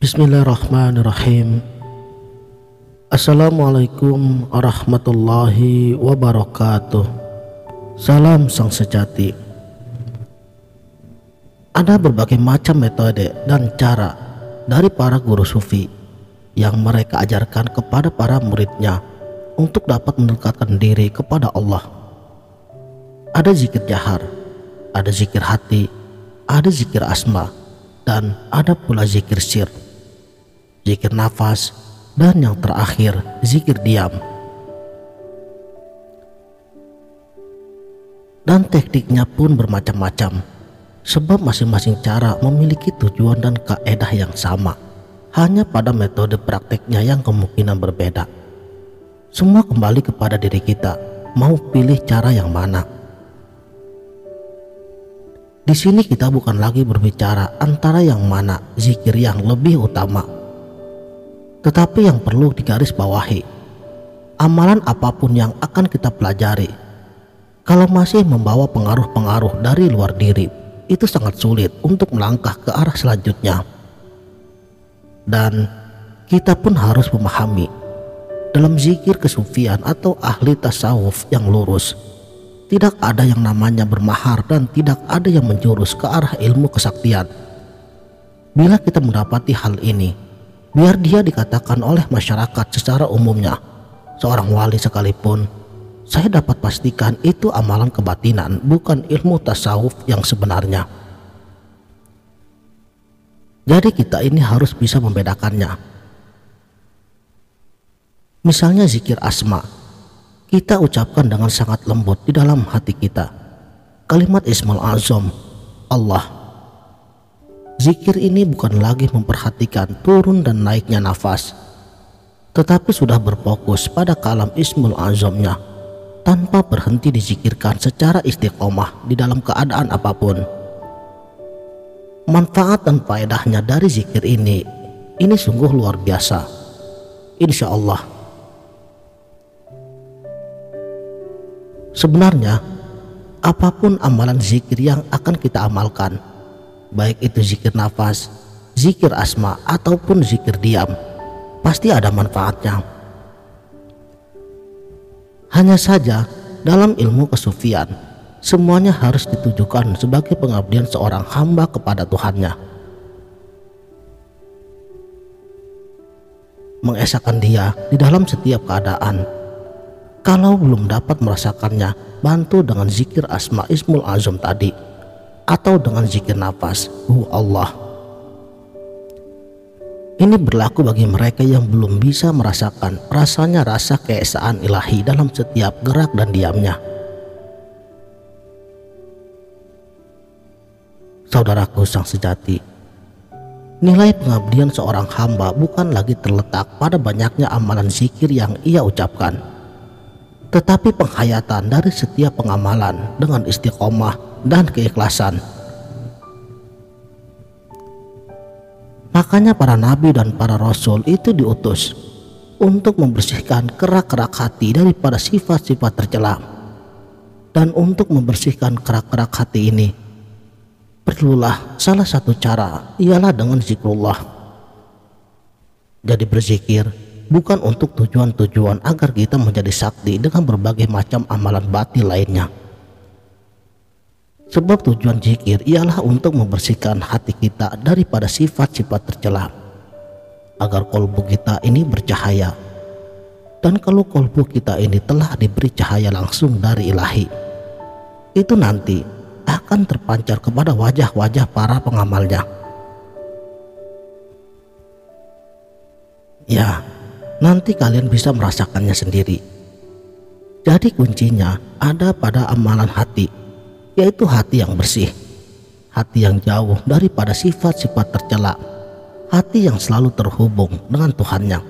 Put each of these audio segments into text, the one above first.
Bismillahirrahmanirrahim. Assalamualaikum warahmatullahi wabarakatuh. Salam sang sejati. Ada berbagai macam metode dan cara dari para guru sufi yang mereka ajarkan kepada para muridnya untuk dapat mendekatkan diri kepada Allah. Ada zikir jahar, ada zikir hati, ada zikir asma, dan ada pula zikir sir, zikir nafas, dan yang terakhir zikir diam. Dan tekniknya pun bermacam-macam, sebab masing-masing cara memiliki tujuan dan kaedah yang sama, hanya pada metode prakteknya yang kemungkinan berbeda. Semua kembali kepada diri kita, mau pilih cara yang mana. Di sini kita bukan lagi berbicara antara yang mana zikir yang lebih utama, tetapi yang perlu digarisbawahi, amalan apapun yang akan kita pelajari, kalau masih membawa pengaruh-pengaruh dari luar diri, itu sangat sulit untuk melangkah ke arah selanjutnya. Dan kita pun harus memahami, dalam zikir kesufian atau ahli tasawuf yang lurus, tidak ada yang namanya bermahar dan tidak ada yang menjurus ke arah ilmu kesaktian. Bila kita mendapati hal ini, biar dia dikatakan oleh masyarakat secara umumnya seorang wali sekalipun, saya dapat pastikan itu amalan kebatinan, bukan ilmu tasawuf yang sebenarnya. Jadi kita ini harus bisa membedakannya. Misalnya zikir asma, kita ucapkan dengan sangat lembut di dalam hati kita kalimat Ismul Azam, Allah. Zikir ini bukan lagi memperhatikan turun dan naiknya nafas, tetapi sudah berfokus pada kalam Ismul Azamnya, tanpa berhenti dizikirkan secara istiqomah di dalam keadaan apapun. Manfaat dan faedahnya dari zikir ini sungguh luar biasa, insya Allah. Sebenarnya, apapun amalan zikir yang akan kita amalkan, baik itu zikir nafas, zikir asma, ataupun zikir diam, pasti ada manfaatnya. Hanya saja, dalam ilmu kesufian, semuanya harus ditujukan sebagai pengabdian seorang hamba kepada Tuhannya. Mengesahkan Dia di dalam setiap keadaan. Kalau belum dapat merasakannya, bantu dengan zikir asma Ismul Azam tadi, atau dengan zikir nafas, Allah. Ini berlaku bagi mereka yang belum bisa merasakan rasanya rasa keesaan ilahi dalam setiap gerak dan diamnya. Saudaraku sang sejati, nilai pengabdian seorang hamba bukan lagi terletak pada banyaknya amalan zikir yang ia ucapkan, tetapi penghayatan dari setiap pengamalan dengan istiqomah dan keikhlasan. Makanya para nabi dan para rasul itu diutus untuk membersihkan kerak-kerak hati daripada sifat-sifat tercela. Dan untuk membersihkan kerak-kerak hati ini, perlulah salah satu cara, ialah dengan zikrullah. Jadi berzikir bukan untuk tujuan-tujuan agar kita menjadi sakti dengan berbagai macam amalan batil lainnya. Sebab tujuan zikir ialah untuk membersihkan hati kita daripada sifat-sifat tercela, agar kolbu kita ini bercahaya. Dan kalau kolbu kita ini telah diberi cahaya langsung dari ilahi, itu nanti akan terpancar kepada wajah-wajah para pengamalnya. Ya, nanti kalian bisa merasakannya sendiri. Jadi kuncinya ada pada amalan hati, yaitu hati yang bersih, hati yang jauh daripada sifat-sifat tercela, hati yang selalu terhubung dengan Tuhannya.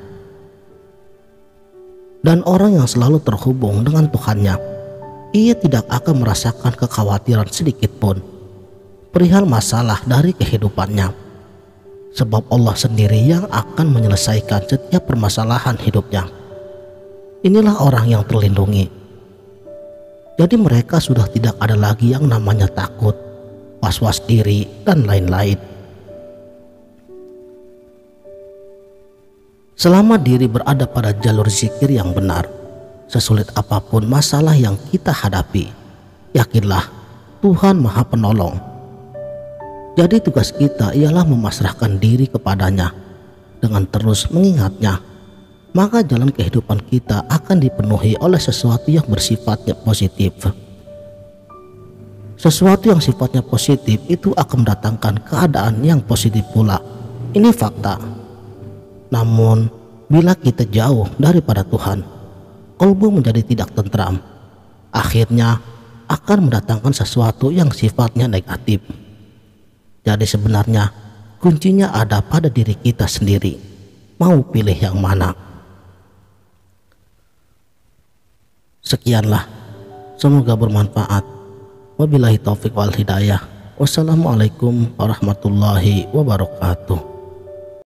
Dan orang yang selalu terhubung dengan Tuhannya, ia tidak akan merasakan kekhawatiran sedikit pun perihal masalah dari kehidupannya. Sebab Allah sendiri yang akan menyelesaikan setiap permasalahan hidupnya. Inilah orang yang terlindungi. Jadi mereka sudah tidak ada lagi yang namanya takut, was-was diri, dan lain-lain. Selama diri berada pada jalur zikir yang benar, sesulit apapun masalah yang kita hadapi, yakinlah Tuhan Maha Penolong. Jadi tugas kita ialah memasrahkan diri kepadanya dengan terus mengingatnya. Maka jalan kehidupan kita akan dipenuhi oleh sesuatu yang bersifatnya positif. Sesuatu yang sifatnya positif itu akan mendatangkan keadaan yang positif pula. Ini fakta. Namun, bila kita jauh daripada Tuhan, kalbu menjadi tidak tentram. Akhirnya akan mendatangkan sesuatu yang sifatnya negatif. Jadi sebenarnya kuncinya ada pada diri kita sendiri. Mau pilih yang mana? Sekianlah, semoga bermanfaat. Wabillahi taufiq wal hidayah. Wassalamualaikum warahmatullahi wabarakatuh.